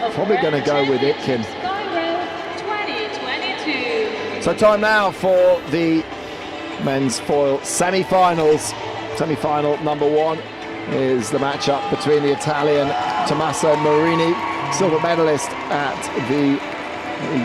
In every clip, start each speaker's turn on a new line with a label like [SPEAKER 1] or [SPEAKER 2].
[SPEAKER 1] I'm probably going to go with Itkin. So time now for the men's foil semi-finals. Semi-final number 1 is the matchup between the Italian Tommaso Marini, silver medalist at the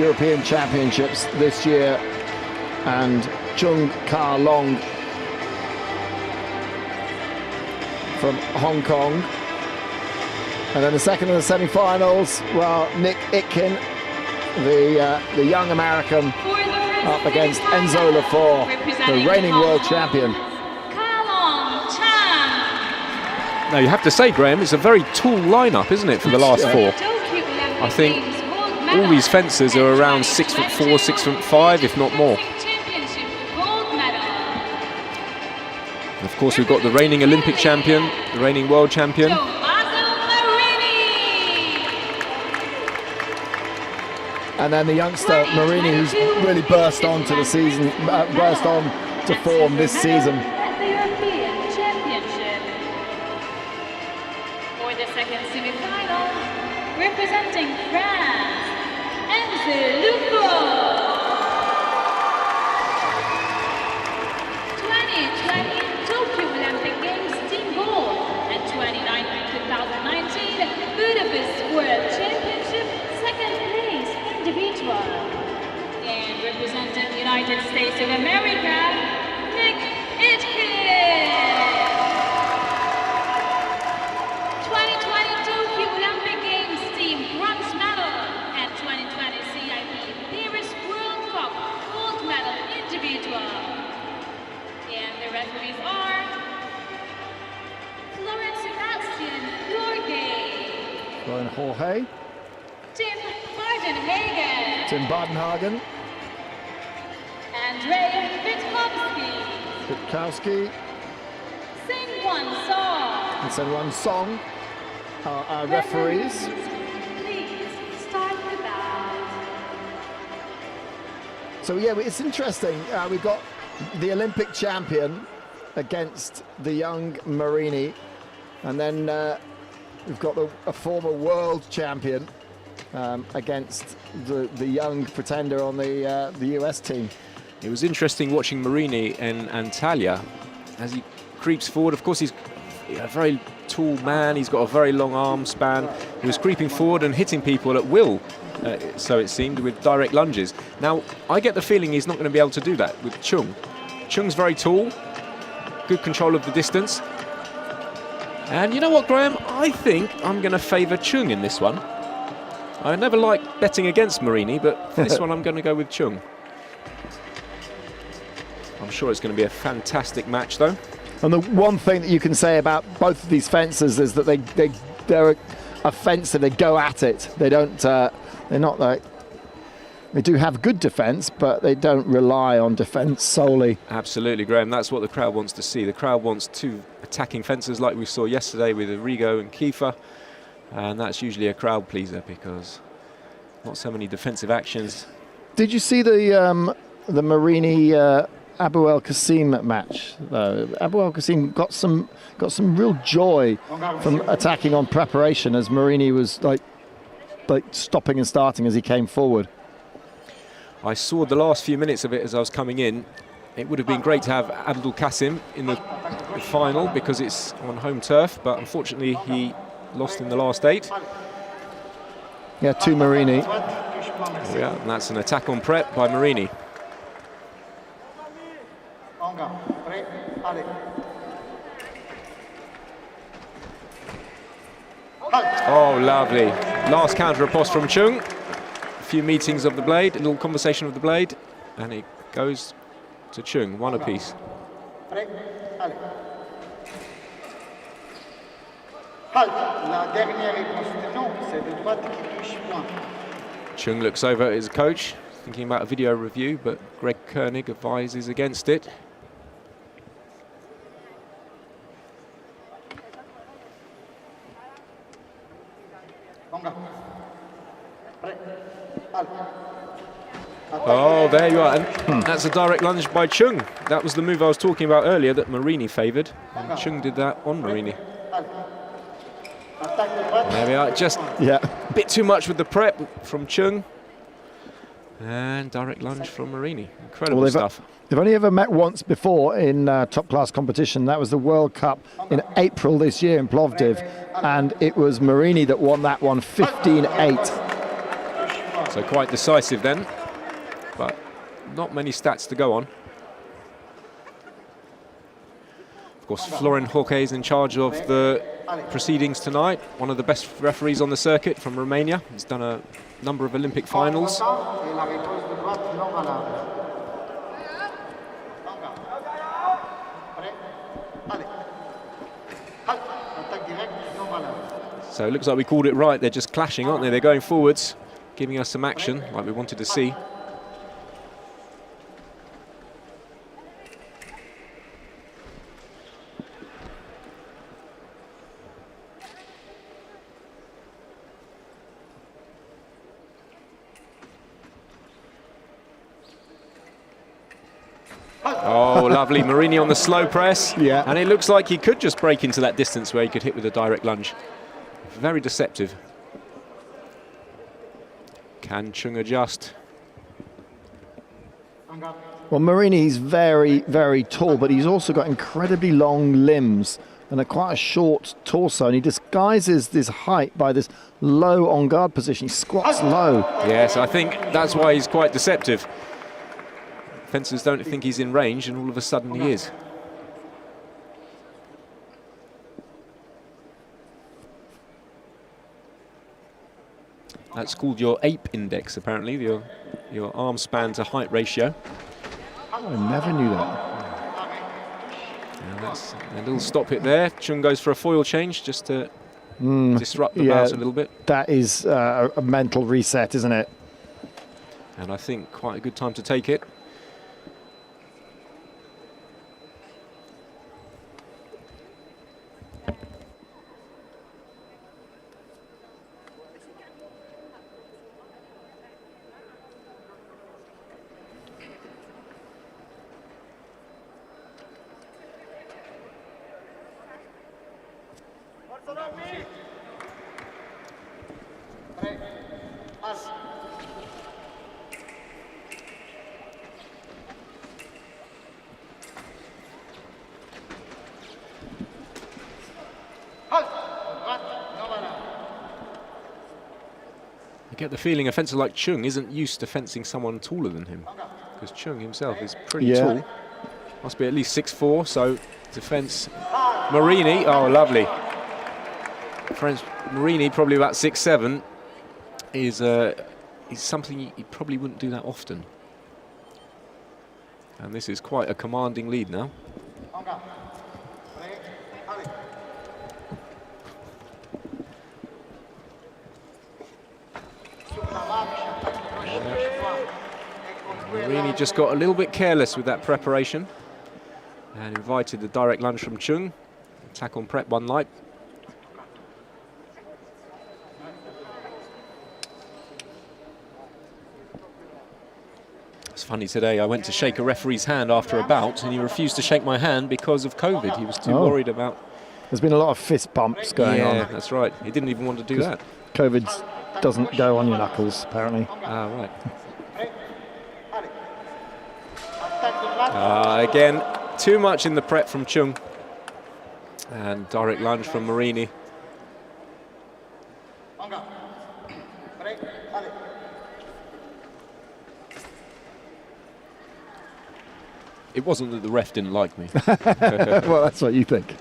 [SPEAKER 1] European Championships this year, and Chung from Hong Kong. And then the second of the semi-finals, well, Nick Itkin, the young American, up against Enzo Lafort, the reigning world champion.
[SPEAKER 2] Now you have to say, Graham, it's a very tall lineup, isn't it, for the last 4? I think all these fencers are around 6'4", 6'5", if not more. And of course, we've got the reigning Olympic champion, the reigning world champion.
[SPEAKER 1] And then the youngster Marini, who's really burst onto the season, burst on to form this season.
[SPEAKER 3] At the European Championship. For the second semi-final, representing France, Enzo Lafort. 2020 Tokyo Olympic Games team gold and 2019 Budapest World Championship second place individual. And representing the United States of America, Nick Itkin. 2020 Tokyo Olympic Games team bronze medal and 2020 CIP Paris World Cup gold medal individual. And the referees are Florence Sebastian Jorge,
[SPEAKER 1] Florian Jorge,
[SPEAKER 3] Tim Bardenhagen,
[SPEAKER 1] Tim Bardenhagen,
[SPEAKER 3] Andrea
[SPEAKER 1] Witkowski,
[SPEAKER 3] Sing-Won Song,
[SPEAKER 1] and Sen-Wan Song are our referees.
[SPEAKER 3] Please start the bout.
[SPEAKER 1] So yeah, it's interesting. We've got the Olympic champion against the young Marini, and then we've got a former world champion against the young pretender on the US team.
[SPEAKER 2] It was interesting watching Marini and Antalya as he creeps forward. Of course, he's a very tall man. He's got a very long arm span. He was creeping forward and hitting people at will, so it seemed, with direct lunges. Now, I get the feeling he's not going to be able to do that with Chung. Chung's very tall, good control of the distance. And you know what, Graham? I think I'm going to favour Chung in this one. I never like betting against Marini, but for this one I'm going to go with Chung. I'm sure it's going to be a fantastic match, though.
[SPEAKER 1] And the one thing that you can say about both of these fencers is that they're a fencer. They go at it. They don't. They're not like. They do have good defence, but they don't rely on defence solely.
[SPEAKER 2] Absolutely, Graham. That's what the crowd wants to see. The crowd wants 2 attacking fencers like we saw yesterday with Arrigo and Kiefer. And that's usually a crowd pleaser because not so many defensive actions.
[SPEAKER 1] Did you see the Marini Abu El Qasim match? Abu El Qasim got some real joy from attacking on preparation as Marini was like stopping and starting as he came forward.
[SPEAKER 2] I saw the last few minutes of it as I was coming in. It would have been great to have Abdul Qasim in the final because it's on home turf, but unfortunately he lost in the last 8.
[SPEAKER 1] Yeah, to Marini.
[SPEAKER 2] Yeah, and that's an attack on prep by Marini. Oh, lovely. Last counter riposte from Chung. A few meetings of the blade, a little conversation of the blade, and it goes to Chung, 1 apiece. Chung looks over at his coach, thinking about a video review, but Greg Koenig advises against it. Oh, there you are. And that's a direct lunge by Chung. That was the move I was talking about earlier that Marini favoured. And Chung did that on Marini. There we are. Just bit too much with the prep from Chung. And direct lunge from Marini. Incredible stuff.
[SPEAKER 1] They've only ever met once before in top-class competition. That was the World Cup in April this year in Plovdiv, and it was Marini that won that one 15-8.
[SPEAKER 2] So quite decisive then, but not many stats to go on. Of course, Florin Hoche is in charge of the proceedings tonight, one of the best referees on the circuit from Romania. He's done a number of Olympic finals. So it looks like we called it right. They're just clashing, aren't they? They're going forwards, giving us some action like we wanted to see. Oh, lovely. Marini on the slow press.
[SPEAKER 1] Yeah.
[SPEAKER 2] And it looks like he could just break into that distance where he could hit with a direct lunge. Very deceptive. Can Chung adjust?
[SPEAKER 1] Well, Marini's very, very tall, but he's also got incredibly long limbs and quite a short torso, and he disguises this height by this low on-guard position. He squats low.
[SPEAKER 2] Yes, I think that's why he's quite deceptive. Fencers don't think he's in range, and all of a sudden he is. That's called your APE index, apparently, your arm span to height ratio.
[SPEAKER 1] I never knew that.
[SPEAKER 2] And that's a little stop hit there. Chung goes for a foil change just to disrupt the bout a little bit.
[SPEAKER 1] That is a mental reset, isn't it?
[SPEAKER 2] And I think quite a good time to take it. I get the feeling a fencer like Chung isn't used to fencing someone taller than him, because Chung himself is pretty tall. Must be at least 6'4", so to fence Marini, oh lovely. French Marini, probably about 6'7", is something you probably wouldn't do that often. And this is quite a commanding lead now. Marini just got a little bit careless with that preparation and invited the direct lunge from Chung. Attack on prep, one light. It's funny today, I went to shake a referee's hand after a bout and he refused to shake my hand because of COVID. He was too worried about...
[SPEAKER 1] There's been a lot of fist bumps going on.
[SPEAKER 2] Yeah, that's right. He didn't even want to do that.
[SPEAKER 1] COVID doesn't go on your knuckles, apparently.
[SPEAKER 2] Ah, right. Again, too much in the prep from Chung. And direct lunge from Marini. It wasn't that the ref didn't like me.
[SPEAKER 1] Well, that's what you think.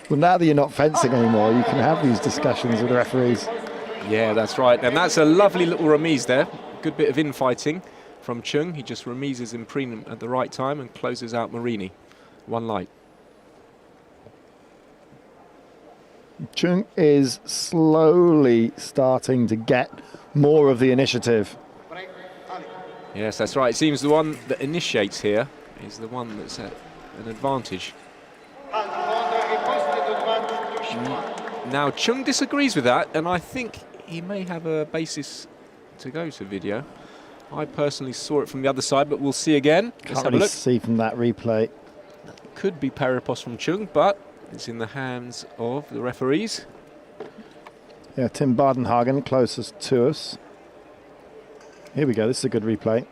[SPEAKER 1] Well, now that you're not fencing anymore, you can have these discussions with the referees.
[SPEAKER 2] Yeah, that's right. And that's a lovely little remise there. Good bit of infighting from Chung. He just remises in prelim at the right time and closes out Marini. One light.
[SPEAKER 1] Chung is slowly starting to get more of the initiative.
[SPEAKER 2] Yes, that's right. It seems the one that initiates here is the one that's at an advantage. Now, Chung disagrees with that, and I think he may have a basis to go to video. I personally saw it from the other side, but we'll see again. Let's
[SPEAKER 1] Can't
[SPEAKER 2] have a
[SPEAKER 1] really
[SPEAKER 2] look.
[SPEAKER 1] see from that replay.
[SPEAKER 2] Could be Paripos from Chung, but It's in the hands of the referees.
[SPEAKER 1] Yeah, Tim Bardenhagen closest to us. Here we go, this is a good replay.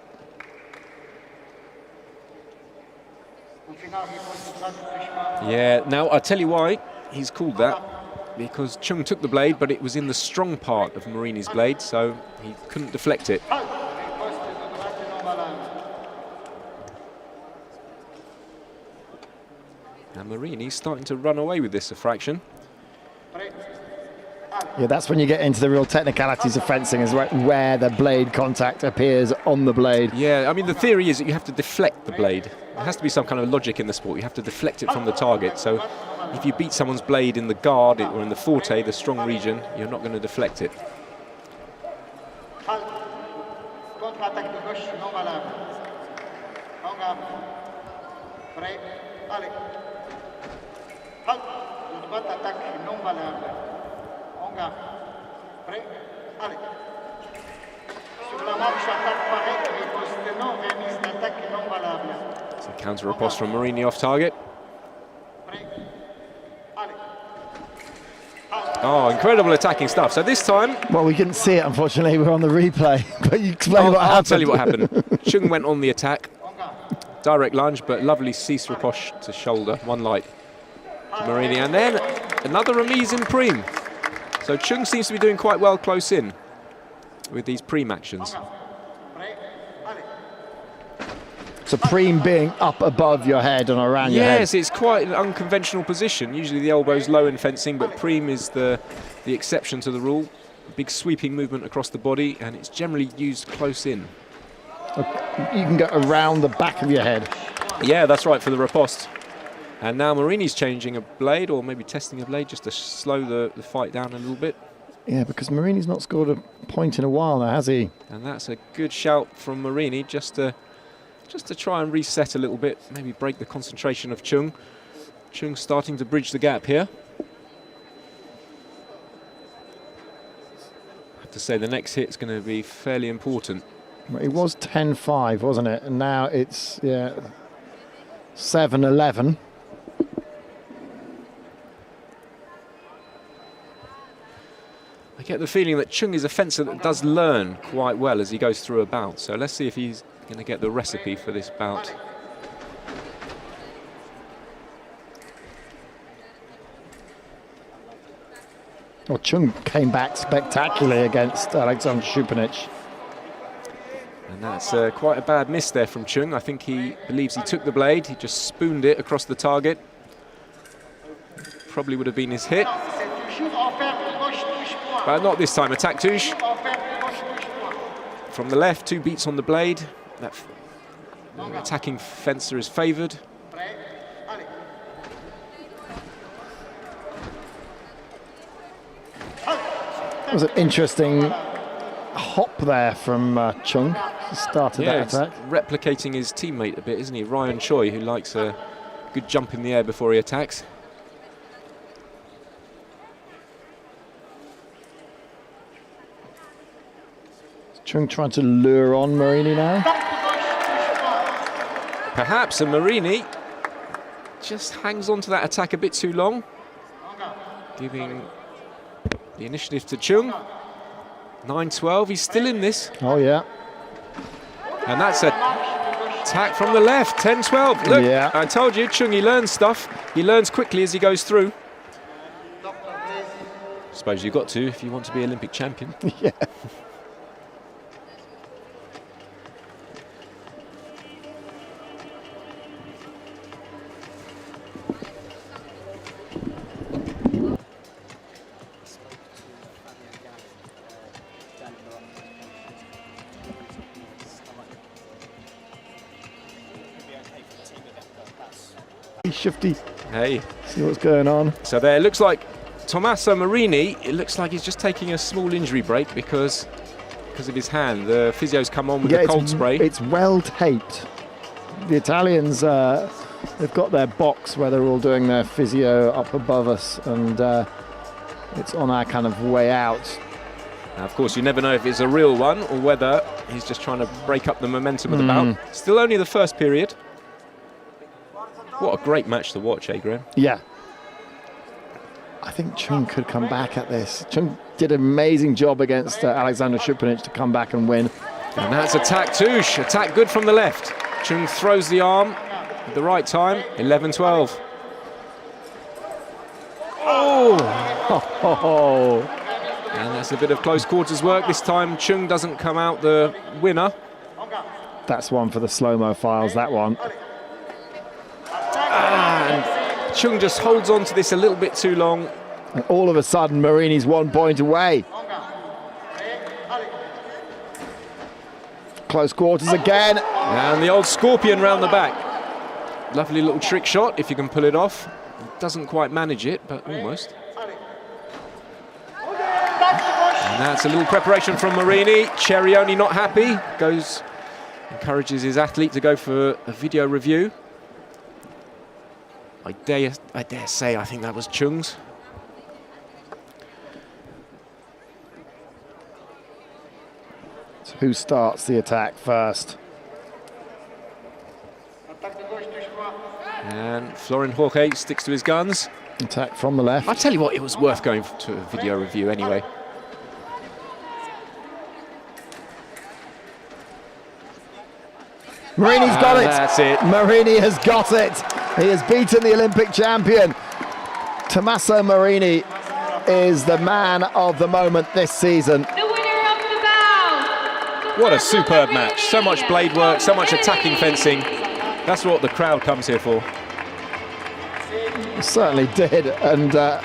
[SPEAKER 2] Yeah, now I'll tell you why he's called that. Because Chung took the blade, but it was in the strong part of Marini's blade, so he couldn't deflect it. And Marini's starting to run away with this a fraction.
[SPEAKER 1] Yeah, that's when you get into the real technicalities of fencing, is where the blade contact appears on the blade.
[SPEAKER 2] Yeah, I mean, the theory is that you have to deflect the blade. There has to be some kind of logic in the sport. You have to deflect it from the target. So if you beat someone's blade in the guard or in the forte, the strong region, you're not going to deflect it. So counter riposte from Marini off target. Oh, incredible attacking stuff. So this time...
[SPEAKER 1] Well, we couldn't see it, unfortunately. We're on the replay. But you explain what happened.
[SPEAKER 2] I'll tell you what happened. Chung went on the attack. Direct lunge, but lovely cease riposte to shoulder. One light to Marini. And then another remise in Prime. So Chung seems to be doing quite well close in with these Prime actions.
[SPEAKER 1] Supreme being up above your head and around your head.
[SPEAKER 2] Yes, it's quite an unconventional position. Usually the elbow's low in fencing, but Prime is the exception to the rule. Big sweeping movement across the body, and it's generally used close in.
[SPEAKER 1] You can go around the back of your head.
[SPEAKER 2] Yeah, that's right, for the riposte. And now Marini's changing a blade, or maybe testing a blade, just to slow the fight down a little bit.
[SPEAKER 1] Yeah, because Marini's not scored a point in a while now, has he?
[SPEAKER 2] And that's a good shout from Marini, just to try and reset a little bit, maybe break the concentration of Chung. Chung starting to bridge the gap here. I have to say the next hit's going to be fairly important.
[SPEAKER 1] It was 10-5, wasn't it? And now it's 7-11.
[SPEAKER 2] I get the feeling that Chung is a fencer that does learn quite well as he goes through a bout. So let's see if he's going to get the recipe for this bout.
[SPEAKER 1] Well, Chung came back spectacularly against Alexander Shupanic.
[SPEAKER 2] And that's quite a bad miss there from Chung. I think he believes he took the blade. He just spooned it across the target. Probably would have been his hit. But not this time. Attack touche. From the left, 2 beats on the blade. That attacking fencer is favoured.
[SPEAKER 1] That was an interesting hop there from Chung. He started that attack.
[SPEAKER 2] Replicating his teammate a bit, isn't he? Ryan Choi, who likes a good jump in the air before he attacks.
[SPEAKER 1] Chung trying to lure on Marini now.
[SPEAKER 2] Perhaps, and Marini just hangs on to that attack a bit too long, giving the initiative to Chung. 9-12, he's still in this.
[SPEAKER 1] Oh, yeah.
[SPEAKER 2] And that's an attack from the left, 10-12. Look,
[SPEAKER 1] yeah.
[SPEAKER 2] I told you, Chung, he learns stuff. He learns quickly as he goes through. Suppose you've got to if you want to be Olympic champion.
[SPEAKER 1] Yeah. Shifty.
[SPEAKER 2] Hey.
[SPEAKER 1] See what's going on.
[SPEAKER 2] So there, it looks like Tommaso Marini, it looks like he's just taking a small injury break because of his hand. The physio's come on with the cold spray.
[SPEAKER 1] It's well taped. The Italians, they've got their box where they're all doing their physio up above us, and it's on our kind of way out.
[SPEAKER 2] Now, of course, you never know if it's a real one or whether he's just trying to break up the momentum of the bout. Still only the first period. What a great match to watch, eh, Graham?
[SPEAKER 1] Yeah. I think Chung could come back at this. Chung did an amazing job against Alexander Shupanic to come back and win.
[SPEAKER 2] And that's attack Touche. Attack good from the left. Chung throws the arm at the right time. 11-12.
[SPEAKER 1] Oh!
[SPEAKER 2] And that's a bit of close quarters work. This time Chung doesn't come out the winner.
[SPEAKER 1] That's one for the slow-mo files, that one.
[SPEAKER 2] And Chung just holds on to this a little bit too long.
[SPEAKER 1] And all of a sudden, Marini's 1 point away. Close quarters again.
[SPEAKER 2] And the old scorpion round the back. Lovely little trick shot, if you can pull it off. Doesn't quite manage it, but almost. And that's a little preparation from Marini. Cerioni not happy. Encourages his athlete to go for a video review. I dare say I think that was Chung's.
[SPEAKER 1] So who starts the attack first?
[SPEAKER 2] And Florin Jorge sticks to his guns.
[SPEAKER 1] Attack from the left.
[SPEAKER 2] I tell you what, it was worth going to a video review anyway.
[SPEAKER 1] Marini's got it.
[SPEAKER 2] That's it.
[SPEAKER 1] Marini has got it. He has beaten the Olympic champion. Tommaso Marini is the man of the moment this season.
[SPEAKER 3] The winner of the bout.
[SPEAKER 2] What a superb match. So much blade work, so much attacking fencing. That's what the crowd comes here for.
[SPEAKER 1] Certainly did. And I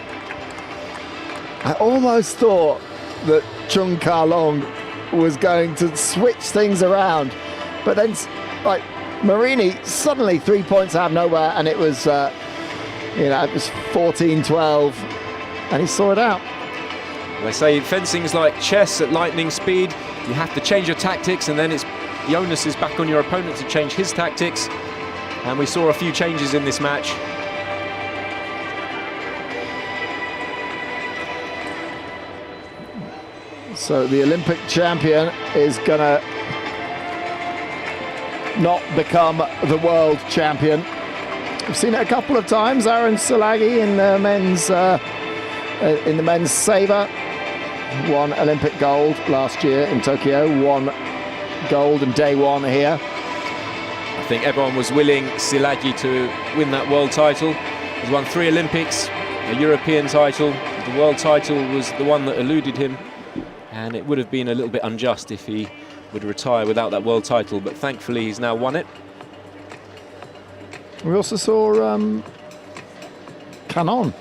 [SPEAKER 1] almost thought that Chung Ka-long was going to switch things around. But then, like, Marini suddenly 3 points out of nowhere, and it was, it was 14-12, and he saw it out.
[SPEAKER 2] They say fencing's like chess at lightning speed. You have to change your tactics, and then the onus is back on your opponent to change his tactics. And we saw a few changes in this match.
[SPEAKER 1] So the Olympic champion is gonna not become the world champion. We've seen it a couple of times. Aaron Salagi in the men's sabre won Olympic gold last year in Tokyo. Won gold in day one here.
[SPEAKER 2] I think everyone was willing Silagi to win that world title. He's won 3 Olympics, a European title. The world title was the one that eluded him, and it would have been a little bit unjust if he would retire without that world title, but thankfully he's now won it.
[SPEAKER 1] We also saw Canon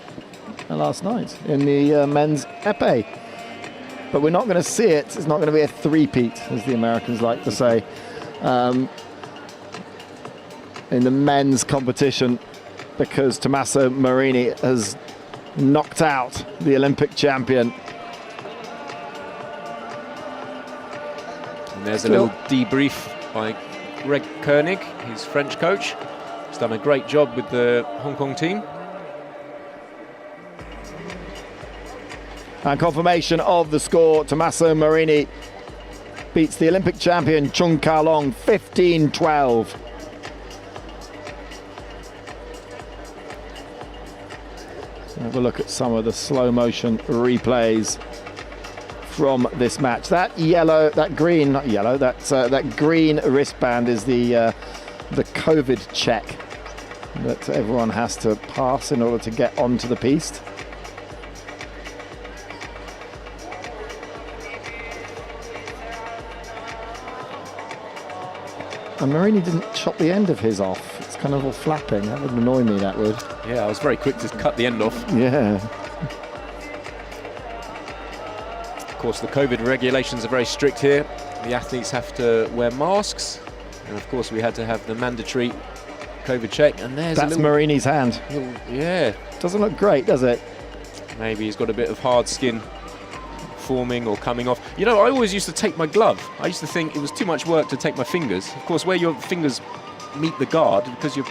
[SPEAKER 1] last night in the men's épée, but we're not going to see it. It's not going to be a three-peat, as the Americans like to say, in the men's competition, because Tommaso Marini has knocked out the Olympic champion.
[SPEAKER 2] And there's a little debrief by Greg Koenig, his French coach. He's done a great job with the Hong Kong team.
[SPEAKER 1] And confirmation of the score. Tommaso Marini beats the Olympic champion Chung Ka-long 15-12. So have a look at some of the slow motion replays from this match. That green wristband is the COVID check that everyone has to pass in order to get onto the piste. And Marini didn't chop the end of his off. It's kind of all flapping. That would annoy me, that would.
[SPEAKER 2] Yeah, I was very quick to cut the end off.
[SPEAKER 1] Yeah.
[SPEAKER 2] Of course, the COVID regulations are very strict here. The athletes have to wear masks. And of course, we had to have the mandatory COVID check. And
[SPEAKER 1] that's Marini's hand.
[SPEAKER 2] Yeah.
[SPEAKER 1] Doesn't look great, does it?
[SPEAKER 2] Maybe he's got a bit of hard skin forming or coming off. You know, I always used to take my glove. I used to think it was too much work to take my fingers. Of course, where your fingers meet the guard, because you're